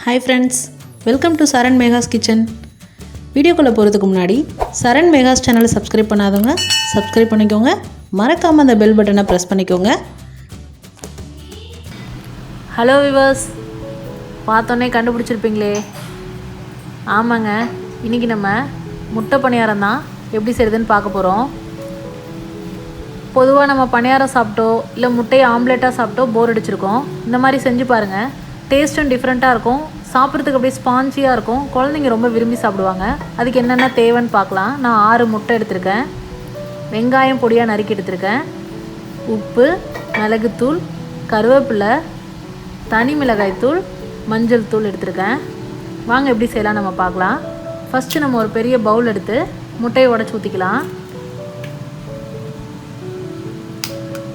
Hi friends, welcome to Saran Mega's Kitchen. வீடியோக்குள்ள போறதுக்கு முன்னாடி Saran Mega's சேனலை சப்ஸ்கிரைப் பண்ணாதவங்க சப்ஸ்கிரைப் பண்ணிக்கோங்க. மறக்காம அந்த பெல் பட்டனை பிரஸ் பண்ணிக்கோங்க. ஹலோ வியூவர்ஸ், பார்த்தோன்னே கண்டுபிடிச்சிருப்பீங்களே. ஆமாங்க, இன்றைக்கி நம்ம முட்டை பணியாரம் தான் எப்படி செய்யுதுன்னு பார்க்க போகிறோம். பொதுவாக நம்ம பணியாரம் சாப்பிட்டோ இல்லை முட்டையை ஆம்லேட்டாக சாப்பிட்டோ போர் அடிச்சிருக்கோம். இந்த மாதிரி செஞ்சு பாருங்கள். டேஸ்ட்டும் டிஃப்ரெண்ட்டாக இருக்கும், சாப்பிட்றதுக்கு அப்படியே ஸ்பாஞ்சியாக இருக்கும். குழந்தைங்க ரொம்ப விரும்பி சாப்பிடுவாங்க. அதுக்கு என்னென்ன தேவைன்னு பார்க்கலாம். நான் 6 முட்டை எடுத்திருக்கேன், வெங்காயம் பொடியாக நறுக்கி எடுத்திருக்கேன், உப்பு, மிளகுத்தூள், கருவேப்பிலை, தனி மிளகாய்த்தூள், மஞ்சள் தூள் எடுத்திருக்கேன். வாங்க எப்படி செய்யலாம் நம்ம பார்க்கலாம். ஃபஸ்ட்டு நம்ம ஒரு பெரிய பவுல் எடுத்து முட்டையை உடச்சி ஊற்றிக்கலாம்.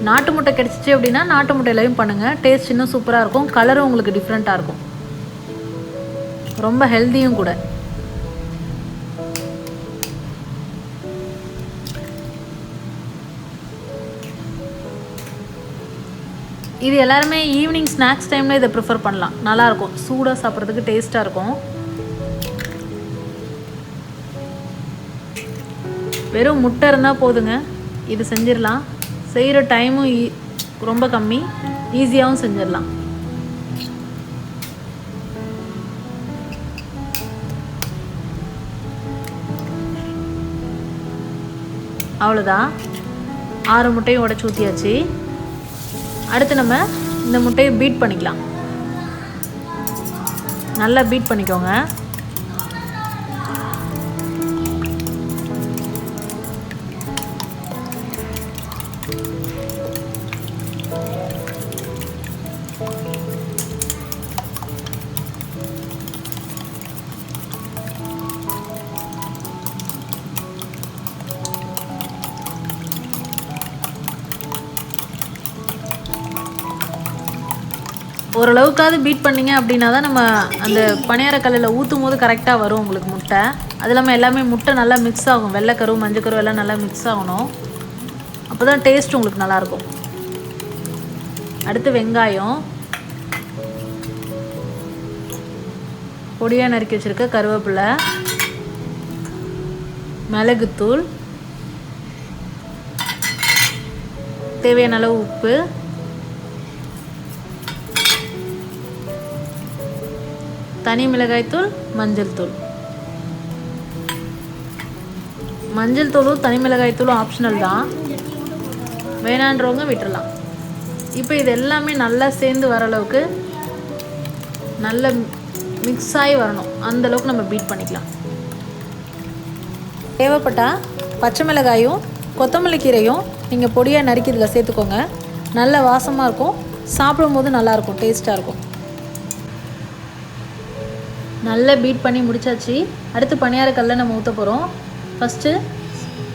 நாட்டு முட்டை கிடச்சிச்சு அப்படின்னா நாட்டு முட்டையிலையும் பண்ணுங்கள். டேஸ்ட் இன்னும் சூப்பராக இருக்கும், கலரும் உங்களுக்கு டிஃப்ரெண்ட்டாக இருக்கும், ரொம்ப ஹெல்த்தியும் கூட. இது எல்லாருமே ஈவினிங் ஸ்நாக்ஸ் டைமில் இதை ப்ரிஃபர் பண்ணலாம். நல்லாயிருக்கும், சூடாக சாப்பிட்றதுக்கு டேஸ்ட்டாக இருக்கும். வெறும் முட்டை இருந்தால் போதுங்க, இது செஞ்சிடலாம். செய்கிற டைமும் ரொம்ப கம்மி, ஈஸியாகவும் செஞ்சிடலாம். அவ்வளோதான், 6 முட்டையும் உடச்சி ஊற்றியாச்சு. அடுத்து நம்ம இந்த முட்டையை பீட் பண்ணிக்கலாம். நல்லா பீட் பண்ணிக்கோங்க. ஓரளவுக்காவது பீட் பண்ணிங்க அப்படின்னா தான் நம்ம அந்த பணியாரக்கல்லில் ஊற்றும் போது கரெக்டாக வரும் உங்களுக்கு முட்டை. அது இல்லாமல் எல்லாமே முட்டை நல்லா மிக்ஸ் ஆகும், வெள்ளைக்கரு மஞ்சக்கரு எல்லாம் நல்லா மிக்ஸ் ஆகணும். அப்போ தான் டேஸ்ட் உங்களுக்கு நல்லாயிருக்கும். அடுத்து வெங்காயம், பொடியாக நறுக்கி வச்சுருக்க கருவேப்பிலை, மிளகுத்தூள், தேவையான அளவு உப்பு, தனி மிளகாய்த்தூள், மஞ்சள் தூள். மஞ்சள் தூளும் தனி மிளகாய்த்தூளும் ஆப்ஷனல் தான், வேணான்றவங்க விட்டுடலாம். இப்போ இது எல்லாமே நல்லா சேர்ந்து வர அளவுக்கு நல்லா மிக்ஸ் ஆகி வரணும், அந்தளவுக்கு நம்ம பீட் பண்ணிக்கலாம். தேவைப்பட்டால் பச்சை மிளகாயும் கொத்தமல்லி கீரையும் நீங்கள் பொடியாக நறுக்கி இதில் சேர்த்துக்கோங்க. நல்ல வாசமாக இருக்கும், சாப்பிடும்போது நல்லாயிருக்கும், டேஸ்ட்டாக இருக்கும். நல்லா பீட் பண்ணி முடிச்சாச்சு. அடுத்து பணியாரக்கல்லை நம்ம ஊற்ற போகிறோம். ஃபஸ்ட்டு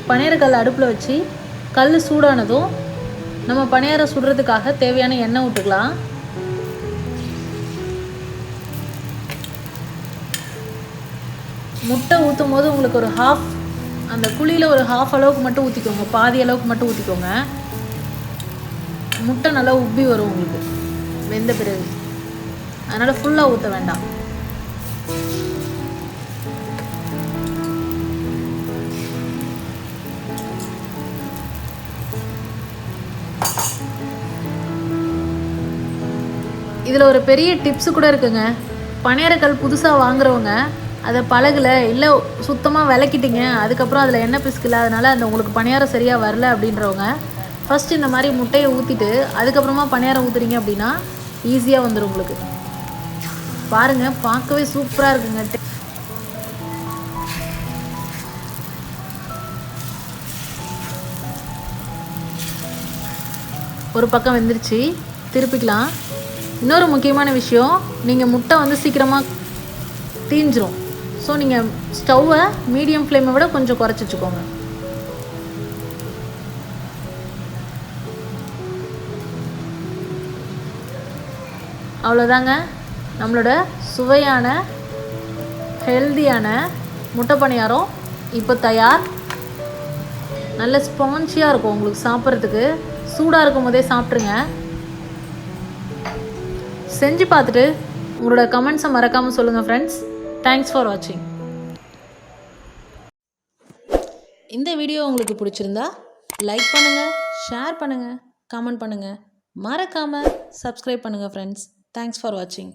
பணியாரக்கல்லை அடுப்பில் வச்சு கல் சூடானதும் நம்ம பணியாரம் சுடுறதுக்காக தேவையான எண்ணெய் விட்டுக்கலாம். முட்டை ஊற்றும் போது உங்களுக்கு ஒரு அந்த குழியில் ஒரு ஹாஃப் அளவுக்கு மட்டும் ஊற்றிக்கோங்க, பாதி அளவுக்கு மட்டும் ஊற்றிக்கோங்க. முட்டை நல்லா உப்பி வரும் உங்களுக்கு வெந்த பிறகு, அதனால் ஃபுல்லாக ஊற்ற வேண்டாம். இதில் ஒரு பெரிய டிப்ஸு கூட இருக்குங்க. பணியாரக்கல் புதுசாக வாங்குறவங்க அதை பழகலை இல்லை சுத்தமாக விளக்கிட்டீங்க, அதுக்கப்புறம் அதில் எண்ணெய் பிசுக்கல, அதனால் அந்த உங்களுக்கு பணியாரம் சரியாக வரல அப்படின்றவங்க ஃபஸ்ட்டு இந்த மாதிரி முட்டையை ஊற்றிட்டு அதுக்கப்புறமா பணியாரம் ஊற்றுறீங்க அப்படின்னா ஈஸியாக வந்துடும் உங்களுக்கு. பாருங்கள், பார்க்கவே சூப்பராக இருக்குங்க. ஒரு பக்கம் வெந்துருச்சு, திருப்பிக்கலாம். இன்னொரு முக்கியமான விஷயம், நீங்கள் முட்டை சீக்கிரமாக தீஞ்சிரும். ஸோ நீங்கள் ஸ்டவ்வை மீடியம் ஃப்ளேமை விட கொஞ்சம் குறைச்சி வச்சுக்கோங்க. அவ்வளோதாங்க, நம்மளோட சுவையான ஹெல்தியான முட்டை பணியாரம் இப்போ தயார். நல்ல ஸ்பாஞ்சியாக இருக்கும் உங்களுக்கு சாப்பிட்றதுக்கு. சூடாக இருக்கும் போதே சாப்பிட்ருங்க. செஞ்சு பார்த்துட்டு உங்களோட கமெண்ட்ஸை மறக்காமல் சொல்லுங்கள் ஃப்ரெண்ட்ஸ். தேங்க்ஸ் ஃபார் வாட்சிங். இந்த வீடியோ உங்களுக்கு பிடிச்சிருந்தா லைக் பண்ணுங்கள், ஷேர் பண்ணுங்கள், கமெண்ட் பண்ணுங்கள். மறக்காமல் சப்ஸ்கிரைப் பண்ணுங்கள் ஃப்ரெண்ட்ஸ். தேங்க்ஸ் ஃபார் வாட்சிங்.